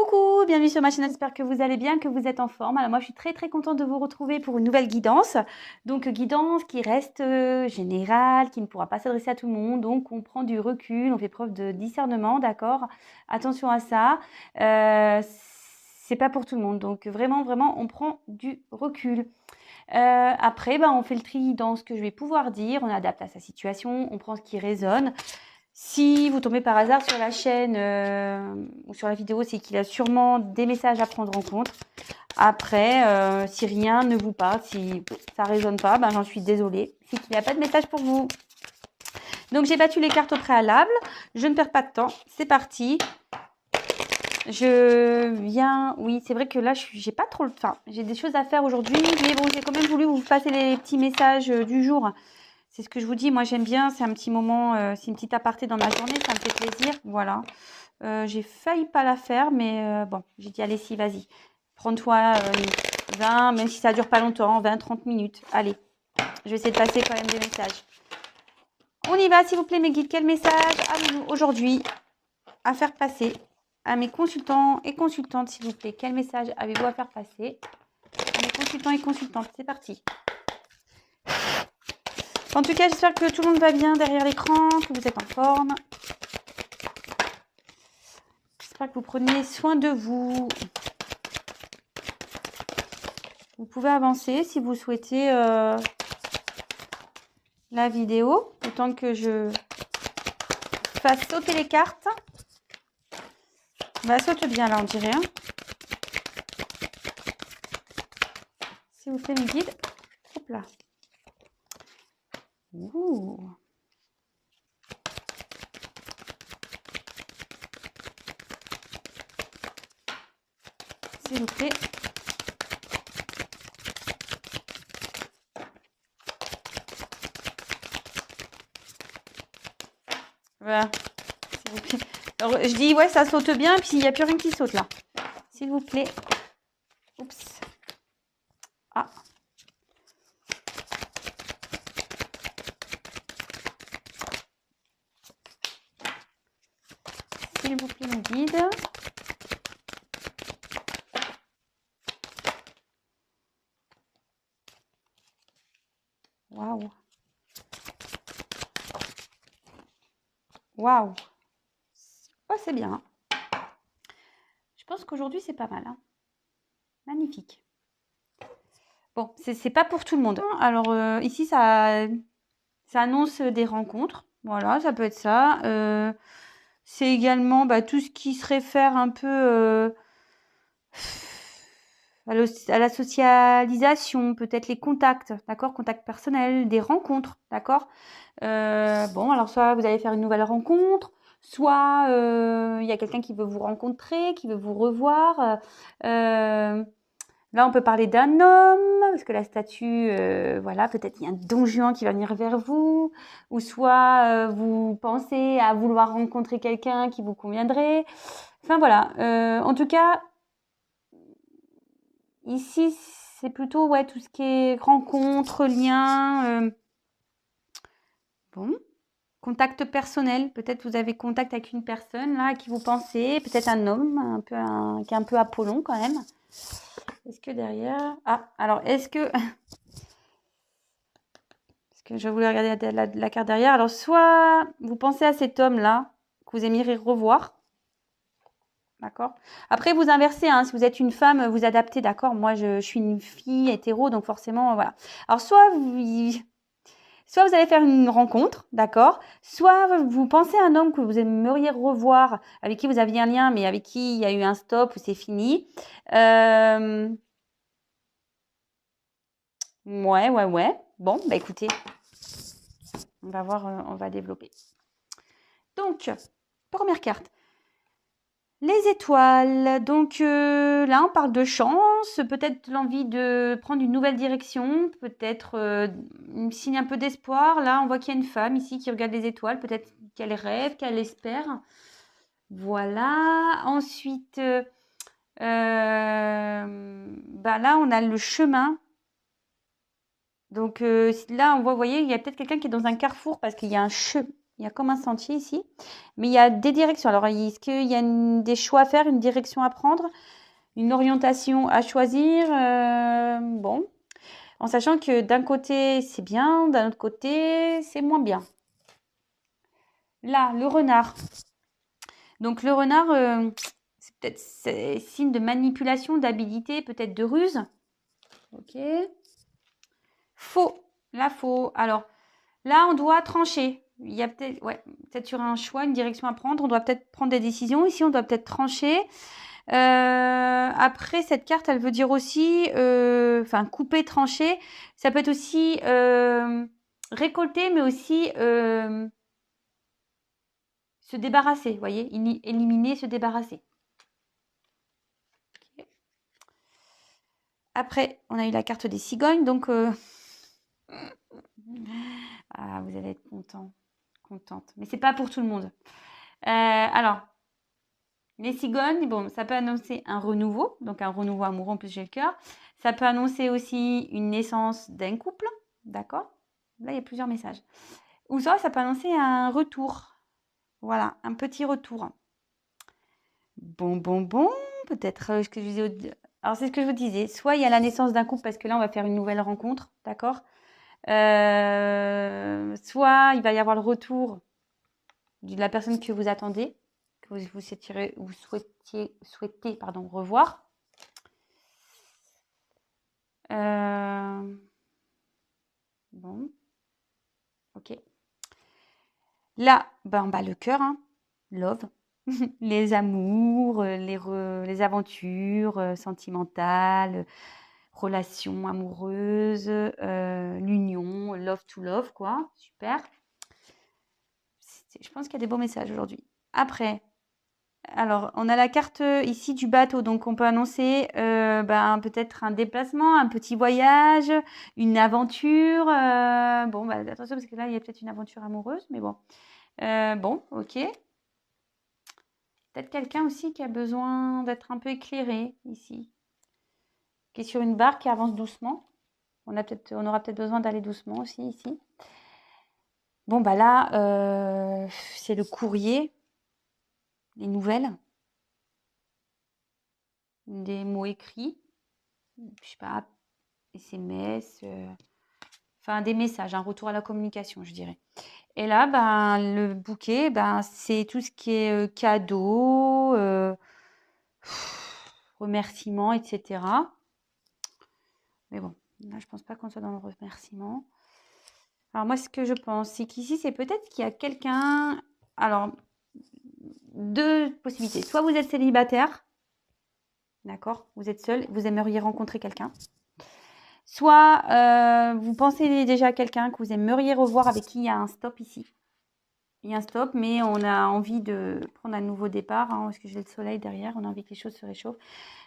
Coucou, bienvenue sur ma chaîne, j'espère que vous allez bien, que vous êtes en forme. Alors moi je suis très contente de vous retrouver pour une nouvelle guidance. Donc guidance qui reste générale, qui ne pourra pas s'adresser à tout le monde. Donc on prend du recul, on fait preuve de discernement, d'accord? Attention à ça. C'est pas pour tout le monde. Donc vraiment on prend du recul. Après, on fait le tri dans ce que je vais pouvoir dire, on adapte à sa situation, on prend ce qui résonne. Si vous tombez par hasard sur la chaîne ou sur la vidéo, c'est qu'il y a sûrement des messages à prendre en compte. Après, si rien ne vous parle, si ça ne résonne pas, j'en suis désolée. C'est qu'il n'y a pas de message pour vous. Donc, j'ai battu les cartes au préalable. Je ne perds pas de temps. C'est parti. Je viens... Oui, c'est vrai que là, j'ai pas trop le... Enfin, j'ai des choses à faire aujourd'hui. Mais bon, j'ai quand même voulu vous passer les petits messages du jour. C'est ce que je vous dis, moi j'aime bien, c'est un petit moment, c'est une petite aparté dans ma journée, ça me fait plaisir, voilà. J'ai failli pas la faire, mais bon, j'ai dit allez si, vas-y, prends-toi 20, même si ça dure pas longtemps, 20-30 minutes, allez. Je vais essayer de passer quand même des messages. On y va, s'il vous plaît mes guides, quel message avez-vous aujourd'hui à faire passer à mes consultants et consultantes, s'il vous plaît? Quel message avez-vous à faire passer à mes consultants et consultantes? C'est parti. En tout cas, j'espère que tout le monde va bien derrière l'écran, que vous êtes en forme. J'espère que vous prenez soin de vous. Vous pouvez avancer si vous souhaitez la vidéo, autant que je fasse sauter les cartes. Saute bien là, on dirait. Hein. S'il vous plaît, mes guides. Hop là. Ouh. S'il vous plaît. Voilà. S'il vous plaît. Alors, je dis, ouais, ça saute bien, puis il n'y a plus rien qui saute là. S'il vous plaît. Oups. Ah. S'il vous plaît, mon guide. Waouh. Waouh. Oh, c'est bien. Je pense qu'aujourd'hui, c'est pas mal. Hein. Magnifique. Bon, c'est pas pour tout le monde. Alors, ici, ça annonce des rencontres. Voilà, ça peut être ça. C'est également tout ce qui se réfère un peu à la socialisation, peut-être les contacts, d'accord? Contacts personnels, des rencontres, d'accord? Bon, alors soit vous allez faire une nouvelle rencontre, soit il y a quelqu'un qui veut vous rencontrer, qui veut vous revoir. Là, on peut parler d'un homme, parce que la statue, voilà, peut-être il y a un don Juan qui va venir vers vous, ou soit vous pensez à vouloir rencontrer quelqu'un qui vous conviendrait. Enfin voilà, en tout cas, ici, c'est plutôt ouais, tout ce qui est rencontre, lien, bon, contact personnel. Peut-être vous avez contact avec une personne là à qui vous pensez, peut-être un homme qui est un peu Apollon quand même. Est-ce que derrière... Ah, alors, est-ce que... Parce que je voulais regarder la carte derrière. Alors, soit vous pensez à cet homme-là, que vous aimeriez revoir. D'accord. Après, vous inversez. Hein, si vous êtes une femme, vous adaptez. D'accord. Moi, je suis une fille hétéro, donc forcément, voilà. Alors, soit vous allez faire une rencontre, d'accord. Soit vous pensez à un homme que vous aimeriez revoir, avec qui vous aviez un lien, mais avec qui il y a eu un stop ou c'est fini. Ouais. Bon, écoutez, on va voir, on va développer. Donc, première carte. Les étoiles. Donc là, on parle de chance, peut-être l'envie de prendre une nouvelle direction, peut-être un signe un peu d'espoir. Là, on voit qu'il y a une femme ici qui regarde les étoiles, peut-être qu'elle rêve, qu'elle espère. Voilà. Ensuite, là, on a le chemin. Donc là, on voit, vous voyez, il y a peut-être quelqu'un qui est dans un carrefour parce qu'il y a un Il y a comme un sentier ici. Mais il y a des directions. Alors, est-ce qu'il y a des choix à faire, une direction à prendre, une orientation à choisir? Bon, en sachant que d'un côté, c'est bien, d'un autre côté, c'est moins bien. Là, le renard. Donc, le renard, c'est peut-être signe de manipulation, d'habilité, peut-être de ruse. Ok. Faux. Là, faux. Alors, là, on doit trancher. Il y a peut-être, ouais, peut-être sur un choix, une direction à prendre. On doit peut-être prendre des décisions. Ici, on doit peut-être trancher. Après, cette carte, elle veut dire aussi, enfin, couper, trancher. Ça peut être aussi récolter, mais aussi se débarrasser. Vous voyez, éliminer, se débarrasser. Okay. Après, on a eu la carte des cigognes, donc ah, vous allez être contente. Mais c'est pas pour tout le monde. Alors, les cigognes, bon, ça peut annoncer un renouveau, donc un renouveau amoureux, en plus j'ai le cœur. Ça peut annoncer aussi une naissance d'un couple, d'accord? Là, il y a plusieurs messages. Ou soit ça peut annoncer un retour. Voilà, un petit retour. Bon, peut-être ce que je disais. Alors, c'est ce que je vous disais. Soit il y a la naissance d'un couple, parce que là, on va faire une nouvelle rencontre, d'accord? Soit il va y avoir le retour de la personne que vous attendez, que vous souhaitez revoir. Bon, ok. Là, ben, le cœur, hein, love, les amours, les aventures sentimentales, relations amoureuses, l'union, love to love, quoi. Super. Je pense qu'il y a des beaux messages aujourd'hui. Après, alors, on a la carte ici du bateau, donc on peut annoncer peut-être un déplacement, un petit voyage, une aventure. Bon, attention parce que là, il y a peut-être une aventure amoureuse, mais bon. Bon, ok. Peut-être quelqu'un aussi qui a besoin d'être un peu éclairé ici, qui est sur une barque qui avance doucement. On aura peut-être besoin d'aller doucement aussi ici. Bon, là, c'est le courrier, les nouvelles, des mots écrits, je sais pas, SMS, enfin des messages, un retour à la communication, je dirais. Et là, le bouquet, c'est tout ce qui est cadeau, remerciements, etc. Mais bon, là, je pense pas qu'on soit dans le remerciement. Alors moi, ce que je pense, c'est qu'ici, c'est peut-être qu'il y a quelqu'un... Alors, deux possibilités. Soit vous êtes célibataire, d'accord, vous êtes seul, vous aimeriez rencontrer quelqu'un. Soit vous pensez déjà à quelqu'un que vous aimeriez revoir, avec qui il y a un stop ici. Il y a un stop, mais on a envie de prendre un nouveau départ, hein, parce que j'ai le soleil derrière, on a envie que les choses se réchauffent.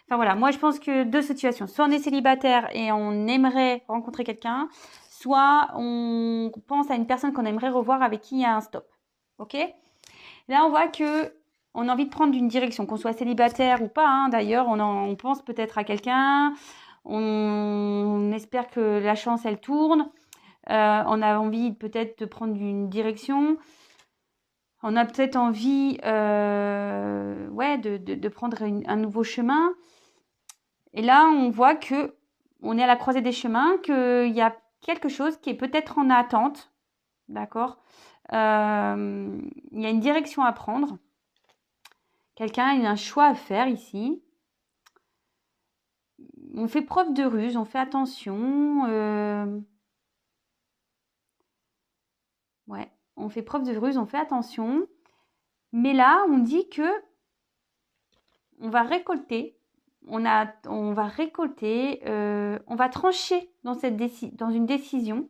Enfin voilà, moi je pense que deux situations. Soit on est célibataire et on aimerait rencontrer quelqu'un, soit on pense à une personne qu'on aimerait revoir, avec qui il y a un stop. Ok? Là, on voit que on a envie de prendre une direction, qu'on soit célibataire ou pas, hein, d'ailleurs, on pense peut-être à quelqu'un, on espère que la chance, elle tourne, on a envie peut-être de prendre une direction, on a peut-être envie de prendre un nouveau chemin. Et là, on voit que on est à la croisée des chemins, qu'il y a quelque chose qui est peut-être en attente, d'accord? Il y a une direction à prendre. Quelqu'un a un choix à faire ici. On fait preuve de ruse, on fait attention. Ouais, on fait preuve de ruse, on fait attention. Mais là, on dit que on va récolter. On va récolter, on va trancher dans une décision,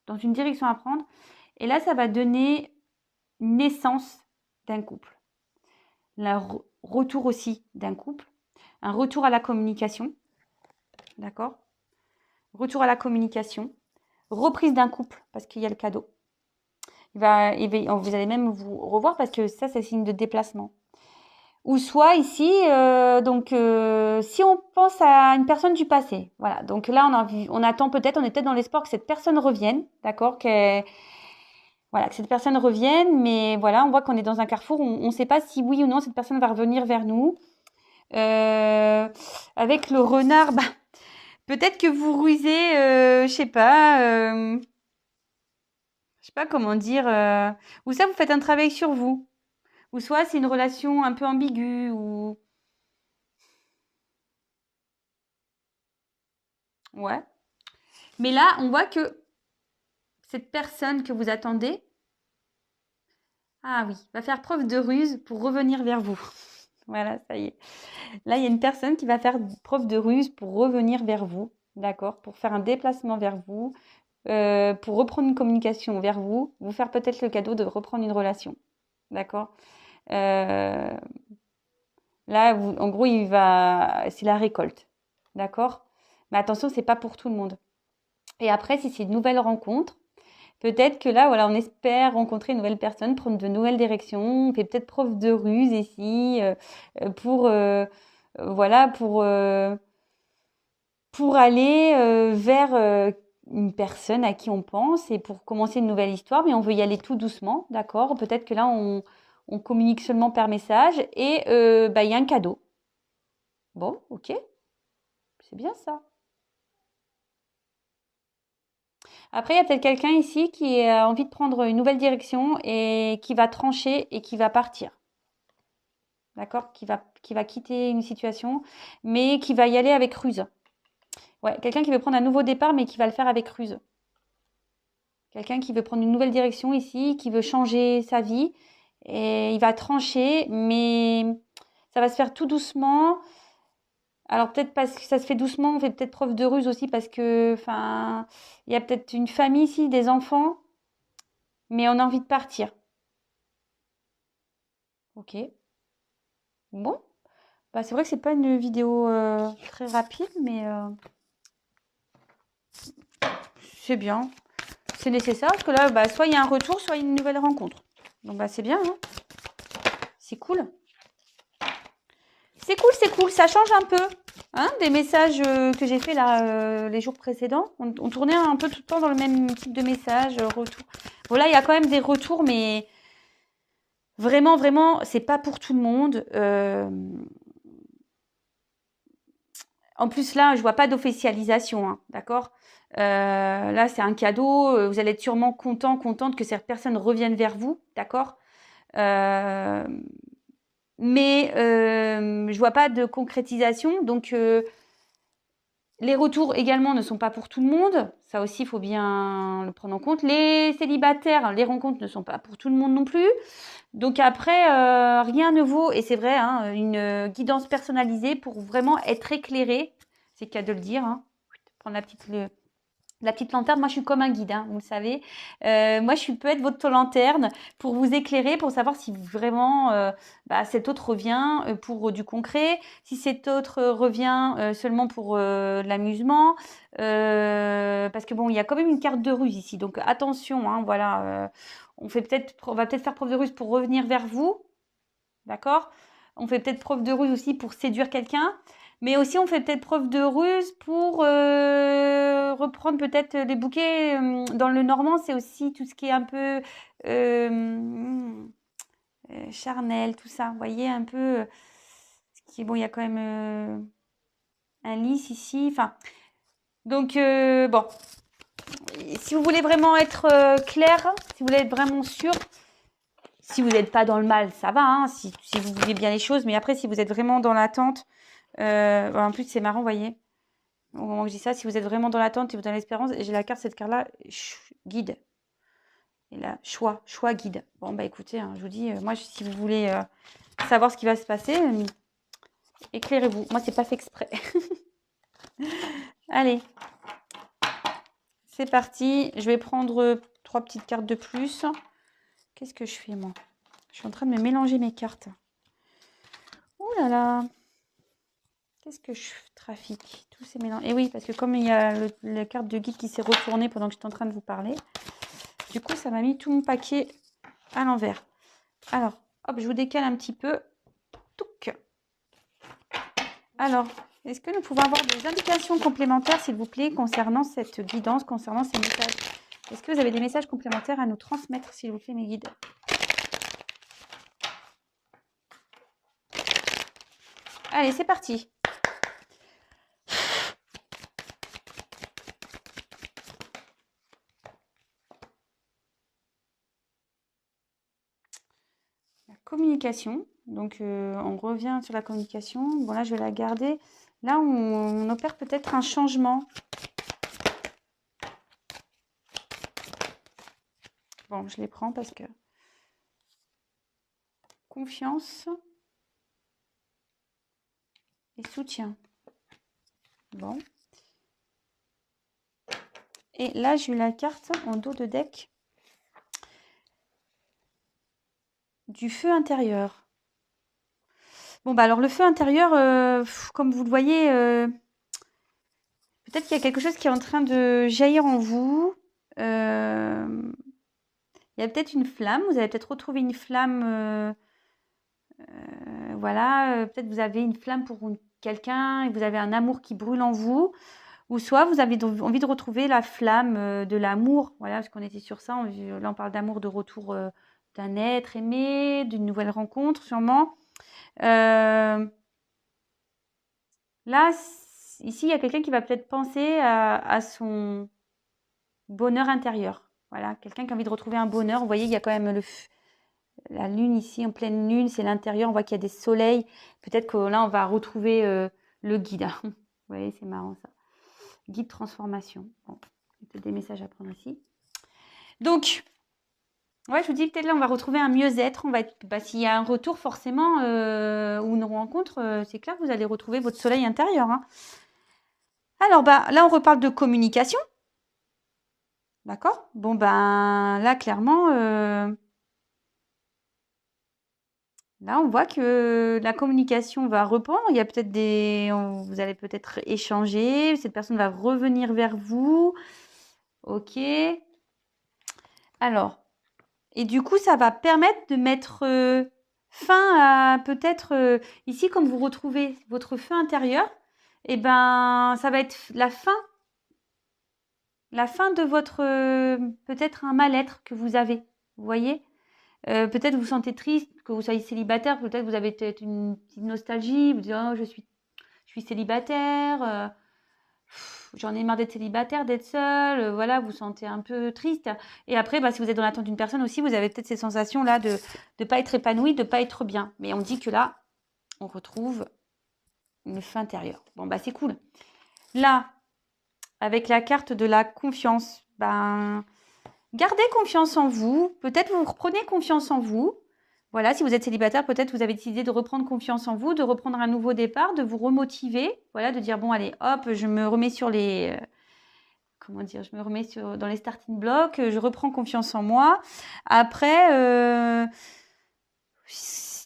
dans une direction à prendre. Et là, ça va donner naissance d'un couple. Le retour aussi d'un couple. Un retour à la communication. D'accord? Retour à la communication. Reprise d'un couple, parce qu'il y a le cadeau. Vous allez même vous revoir, parce que ça, c'est signe de déplacement. Ou soit ici, si on pense à une personne du passé, voilà. Donc là, on attend peut-être, on est peut-être dans l'espoir que cette personne revienne, d'accord, Voilà, que cette personne revienne, mais voilà, on voit qu'on est dans un carrefour, on ne sait pas si oui ou non cette personne va revenir vers nous. Avec le renard, bah, peut-être que vous rusez, je sais pas comment dire, ou ça vous faites un travail sur vous, ou soit c'est une relation un peu ambiguë, ou ouais. Mais là, on voit que cette personne que vous attendez, ah oui, va faire preuve de ruse pour revenir vers vous. Voilà, ça y est. Là, il y a une personne qui va faire preuve de ruse pour revenir vers vous, d'accord, pour faire un déplacement vers vous, pour reprendre une communication vers vous, vous faire peut-être le cadeau de reprendre une relation, d'accord. Euh, Là, en gros, c'est la récolte, d'accord. Mais attention, c'est pas pour tout le monde. Et après, si c'est une nouvelle rencontre, peut-être que là, voilà, on espère rencontrer une nouvelle personne, prendre de nouvelles directions, on fait peut-être preuve de ruse ici, pour, voilà, pour aller vers une personne à qui on pense et pour commencer une nouvelle histoire, mais on veut y aller tout doucement, d'accord? Peut-être que là, on communique seulement par message et bah, il y a un cadeau. Bon, ok, c'est bien ça. Après, il y a peut-être quelqu'un ici qui a envie de prendre une nouvelle direction et qui va trancher et qui va partir. D'accord? Qui va quitter une situation, mais qui va y aller avec ruse. Ouais, quelqu'un qui veut prendre un nouveau départ, mais qui va le faire avec ruse. Quelqu'un qui veut prendre une nouvelle direction ici, qui veut changer sa vie, et il va trancher, mais ça va se faire tout doucement. Alors peut-être parce que ça se fait doucement, on fait peut-être preuve de ruse aussi parce que, enfin, il y a peut-être une famille ici, des enfants, mais on a envie de partir. Ok. Bon, bah c'est vrai que c'est pas une vidéo très rapide, mais c'est bien. C'est nécessaire parce que là, bah, soit il y a un retour, soit il y a une nouvelle rencontre. Donc bah c'est bien, hein. C'est cool. C'est cool, ça change un peu, hein, des messages que j'ai fait là les jours précédents. On tournait un peu tout le temps dans le même type de message, retour. Voilà, il y a quand même des retours, mais vraiment, vraiment, c'est pas pour tout le monde. En plus, là, je vois pas d'officialisation, hein, d'accord. Là, c'est un cadeau. Vous allez être sûrement contente que cette personne revienne vers vous, d'accord. Euh, mais je vois pas de concrétisation, donc les retours également ne sont pas pour tout le monde. Ça aussi, il faut bien le prendre en compte. Les célibataires, les rencontres ne sont pas pour tout le monde non plus. Donc après, rien ne vaut, et c'est vrai, hein, une guidance personnalisée pour vraiment être éclairé. C'est le cas de le dire, hein. Prendre la petite lanterne, moi je suis comme un guide, hein, vous le savez. Moi je peux être votre lanterne pour vous éclairer, pour savoir si vraiment bah, cet autre revient pour du concret, si cet autre revient seulement pour l'amusement. Parce que bon, il y a quand même une carte de ruse ici, donc attention, hein, voilà. On va peut-être faire preuve de ruse pour revenir vers vous, d'accord? On fait peut-être preuve de ruse aussi pour séduire quelqu'un. Mais aussi, on fait peut-être preuve de ruse pour reprendre peut-être les bouquets. Dans le normand, c'est aussi tout ce qui est un peu charnel, tout ça. Vous voyez, un peu. Ce qui est bon, il y a quand même un lys ici. Enfin, donc, bon. Si vous voulez vraiment être clair, si vous voulez être vraiment sûr, si vous n'êtes pas dans le mal, ça va, hein, si vous voulez bien les choses. Mais après, si vous êtes vraiment dans l'attente, en plus, c'est marrant, vous voyez. Au moment où je dis ça, si vous êtes vraiment dans l'attente et vous dans l'espérance, j'ai la carte, cette carte-là, guide. Et là, choix guide. Bon, bah écoutez, hein, je vous dis, moi, si vous voulez savoir ce qui va se passer, éclairez-vous. Moi, c'est pas fait exprès. Allez, c'est parti. Je vais prendre 3 petites cartes de plus. Qu'est-ce que je fais, moi? Je suis en train de me mélanger mes cartes. Ouh là là. Qu'est-ce que je trafique? Tous ces mélanges. Et oui, parce que comme il y a la carte de guide qui s'est retournée pendant que j'étais en train de vous parler, du coup, ça m'a mis tout mon paquet à l'envers. Alors, hop, je vous décale un petit peu. Touc. Alors, est-ce que nous pouvons avoir des indications complémentaires, s'il vous plaît, concernant cette guidance, concernant ces messages Est-ce que vous avez des messages complémentaires à nous transmettre, s'il vous plaît, mes guides? Allez, c'est parti. La communication. Donc, on revient sur la communication. Bon, là, je vais la garder. Là, on opère peut-être un changement. Bon, je les prends parce que... Confiance et soutien. Bon. Et là, j'ai eu la carte en dos de deck du feu intérieur. Bon, bah alors le feu intérieur, comme vous le voyez, peut-être qu'il y a quelque chose qui est en train de jaillir en vous. Il y a peut-être une flamme. Vous avez peut-être retrouvé une flamme. Voilà, peut-être vous avez une flamme pour quelqu'un et vous avez un amour qui brûle en vous. Ou soit vous avez envie de retrouver la flamme de l'amour. Voilà, parce qu'on était sur ça. Là, on parle d'amour, de retour d'un être aimé, d'une nouvelle rencontre sûrement. Là, ici, il y a quelqu'un qui va peut-être penser à son bonheur intérieur. Voilà, quelqu'un qui a envie de retrouver un bonheur. Vous voyez, il y a quand même la lune ici, en pleine lune, c'est l'intérieur. On voit qu'il y a des soleils. Peut-être que là, on va retrouver le guide. Vous voyez, c'est marrant ça. Guide transformation. Bon, il y a peut-être des messages à prendre ici. Donc, ouais, je vous dis, peut-être là, on va retrouver un mieux-être. On va être, s'il y a un retour forcément ou une rencontre, c'est clair que vous allez retrouver votre soleil intérieur. Hein. Alors, là, on reparle de communication. D'accord? Bon, là, clairement, là, on voit que la communication va reprendre. Il y a peut-être vous allez peut-être échanger. Cette personne va revenir vers vous. Ok. Alors, et du coup, ça va permettre de mettre fin à peut-être ici, comme vous retrouvez votre feu intérieur, et ça va être la fin de votre peut-être un mal-être que vous avez. Vous voyez? Peut-être vous vous sentez triste, que vous soyez célibataire, peut-être vous avez peut-être une petite nostalgie, vous dites oh, je suis célibataire, j'en ai marre d'être célibataire, d'être seule, voilà, vous vous sentez un peu triste. Et après, si vous êtes dans l'attente d'une personne aussi, vous avez peut-être ces sensations-là de ne pas être épanoui, de ne pas être bien. Mais on dit que là, on retrouve le feu intérieur. Bon, c'est cool. Là, avec la carte de la confiance, gardez confiance en vous. Peut-être vous reprenez confiance en vous. Voilà, si vous êtes célibataire, peut-être vous avez décidé de reprendre confiance en vous, de reprendre un nouveau départ, de vous remotiver. Voilà, de dire bon, allez, hop, je me remets sur les... comment dire, je me remets dans les starting blocks, je reprends confiance en moi. Après,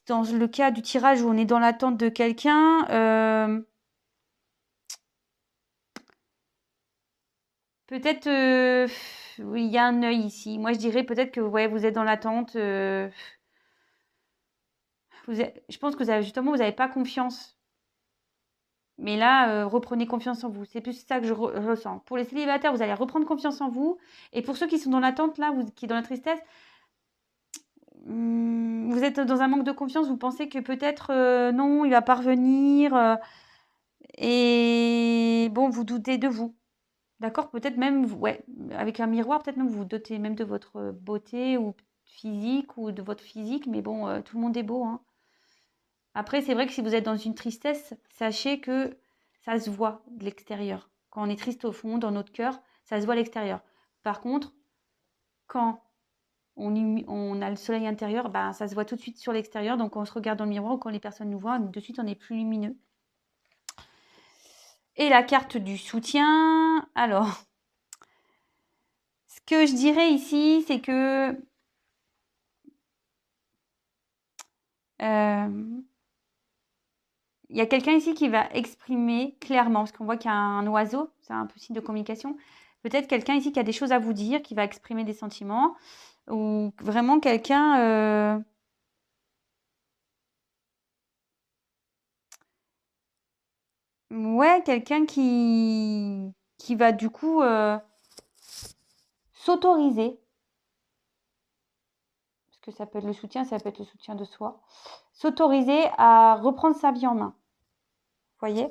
dans le cas du tirage où on est dans l'attente de quelqu'un, peut-être, oui, il y a un œil ici. Moi, je dirais peut-être que ouais, vous êtes dans l'attente. Je pense que justement, vous n'avez pas confiance. Mais là, reprenez confiance en vous. C'est plus ça que je ressens. Pour les célibataires, vous allez reprendre confiance en vous. Et pour ceux qui sont dans l'attente, là, qui sont dans la tristesse, vous êtes dans un manque de confiance. Vous pensez que peut-être, non, il va pas revenir. Et bon, vous doutez de vous. D'accord? Peut-être même, ouais, avec un miroir, peut-être même vous vous doutez même de votre beauté ou physique ou de votre physique. Mais bon, tout le monde est beau, hein. Après, c'est vrai que si vous êtes dans une tristesse, sachez que ça se voit de l'extérieur. Quand on est triste au fond, dans notre cœur, ça se voit à l'extérieur. Par contre, quand on a le soleil intérieur, ça se voit tout de suite sur l'extérieur. Donc, on se regarde dans le miroir ou quand les personnes nous voient, de suite, on est plus lumineux. Et la carte du soutien. Alors, ce que je dirais ici, c'est que il y a quelqu'un ici qui va exprimer clairement, parce qu'on voit qu'il y a un oiseau, c'est un peu signe de communication. Peut-être quelqu'un ici qui a des choses à vous dire, qui va exprimer des sentiments, ou vraiment quelqu'un... ouais, quelqu'un qui va du coup s'autoriser, parce que ça peut être le soutien, ça peut être le soutien de soi, s'autoriser à reprendre sa vie en main. Vous voyez?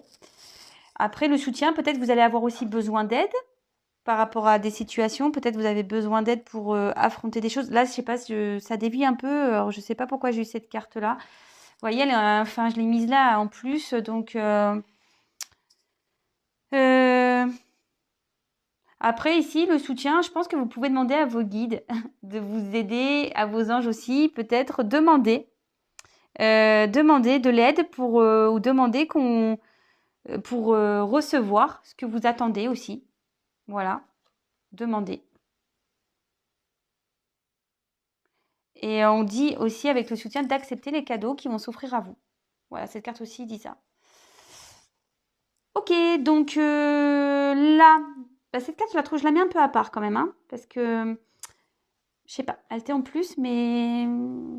Après, le soutien, peut-être que vous allez avoir aussi besoin d'aide par rapport à des situations. Peut-être vous avez besoin d'aide pour affronter des choses. Là, je sais pas, ça dévie un peu. Alors, je sais pas pourquoi j'ai eu cette carte-là. Vous voyez, enfin, je l'ai mise là en plus. Donc, après, ici, le soutien, je pense que vous pouvez demander à vos guides de vous aider, à vos anges aussi. Peut-être demander de l'aide ou demander pour recevoir ce que vous attendez aussi. Voilà, demandez. Et on dit aussi avec le soutien d'accepter les cadeaux qui vont s'offrir à vous. Voilà, cette carte aussi dit ça. Ok, donc là, cette carte, je la mets un peu à part quand même, hein, parce que, je sais pas, elle était en plus, mais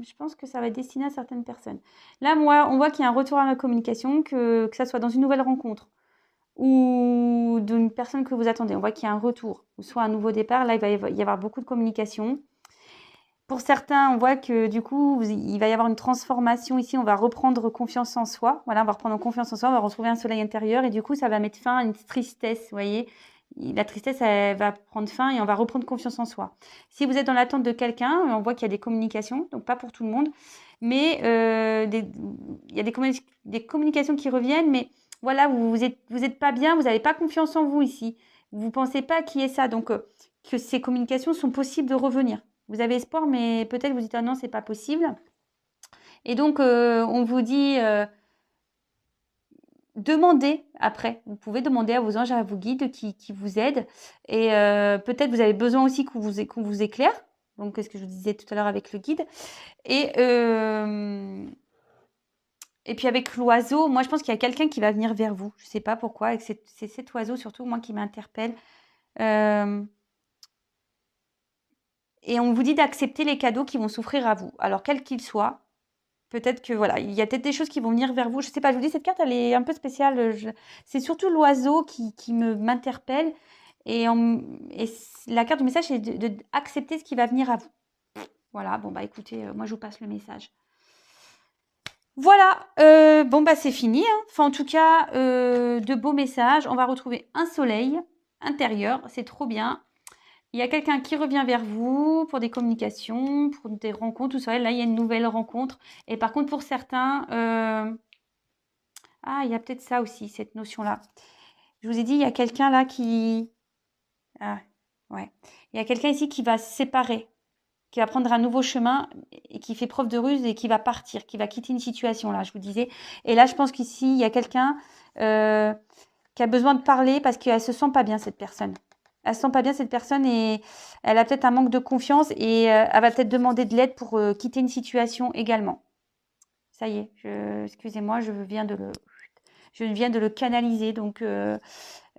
je pense que ça va être destiné à certaines personnes. Là, moi, on voit qu'il y a un retour à la communication, que ça soit dans une nouvelle rencontre ou d'une personne que vous attendez. On voit qu'il y a un retour, ou soit un nouveau départ. Là, il va y avoir beaucoup de communication. Pour certains, on voit que du coup, il va y avoir une transformation ici. On va reprendre confiance en soi. Voilà, on va reprendre confiance en soi, on va retrouver un soleil intérieur et du coup, ça va mettre fin à une tristesse. Vous voyez, la tristesse, elle va prendre fin et on va reprendre confiance en soi. Si vous êtes dans l'attente de quelqu'un, on voit qu'il y a des communications, donc pas pour tout le monde, mais il y a des communications qui reviennent, mais voilà, vous êtes pas bien, vous n'avez pas confiance en vous ici. Vous pensez pas qu'il y ait ça, donc que ces communications sont possibles de revenir. Vous avez espoir, mais peut-être vous dites ah non, c'est pas possible. Et donc on vous dit demandez après. Vous pouvez demander à vos anges, à vos guides qui vous aident. Et peut-être vous avez besoin aussi qu'on vous éclaire. Donc, ce que je vous disais tout à l'heure avec le guide. Et puis avec l'oiseau, moi je pense qu'il y a quelqu'un qui va venir vers vous. Je ne sais pas pourquoi. C'est cet oiseau surtout, moi, qui m'interpelle. Et on vous dit d'accepter les cadeaux qui vont s'offrir à vous. Alors, quels qu'ils soient. Peut-être que voilà, il y a peut-être des choses qui vont venir vers vous. Je ne sais pas, je vous dis, cette carte, elle est un peu spéciale. C'est surtout l'oiseau qui m'interpelle. Et la carte du message, c'est d'accepter ce qui va venir à vous. Voilà, bon, bah écoutez, moi, je vous passe le message. Voilà, bon, bah c'est fini. Hein. Enfin, en tout cas, de beaux messages. On va retrouver un soleil intérieur. C'est trop bien. Il y a quelqu'un qui revient vers vous pour des communications, pour des rencontres, tout ça. Là, il y a une nouvelle rencontre. Et par contre, pour certains, il y a peut-être ça aussi, cette notion-là. Je vous ai dit, il y a quelqu'un là qui... Ah, ouais. Il y a quelqu'un ici qui va se séparer, qui va prendre un nouveau chemin et qui fait preuve de ruse et qui va partir, qui va quitter une situation, là, je vous disais. Et là, je pense qu'ici, il y a quelqu'un qui a besoin de parler parce qu'elle se sent pas bien, cette personne. Elle se sent pas bien, cette personne, et elle a peut-être un manque de confiance et elle va peut-être demander de l'aide pour quitter une situation également. Ça y est, excusez-moi, je viens de le canaliser. Donc,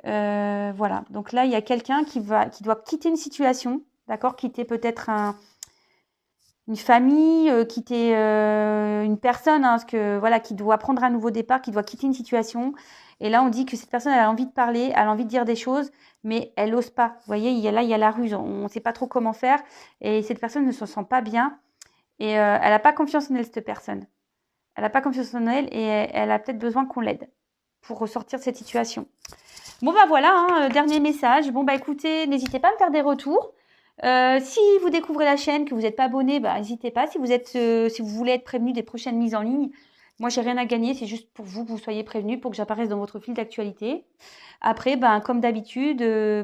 voilà. Donc là, il y a quelqu'un qui doit quitter une situation, d'accord? Quitter peut-être une famille, quitter une personne, hein, parce que voilà, qui doit prendre un nouveau départ, qui doit quitter une situation. Et là, on dit que cette personne, elle a envie de parler, elle a envie de dire des choses, mais elle n'ose pas. Vous voyez, il y a la ruse, on ne sait pas trop comment faire. Et cette personne ne se sent pas bien. Et elle n'a pas confiance en elle, cette personne. Elle n'a pas confiance en elle et elle a peut-être besoin qu'on l'aide pour ressortir de cette situation. Bon, bah voilà, hein, dernier message. Bon, bah écoutez, n'hésitez pas à me faire des retours. Si vous découvrez la chaîne, que vous n'êtes pas abonné, bah n'hésitez pas. Si vous voulez être prévenu des prochaines mises en ligne, moi j'ai rien à gagner, c'est juste pour vous que vous soyez prévenu, pour que j'apparaisse dans votre fil d'actualité. Après, ben comme d'habitude,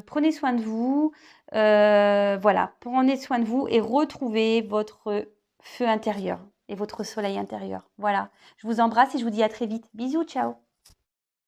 prenez soin de vous. Voilà, prenez soin de vous et retrouvez votre feu intérieur et votre soleil intérieur. Voilà, je vous embrasse et je vous dis à très vite. Bisous, ciao.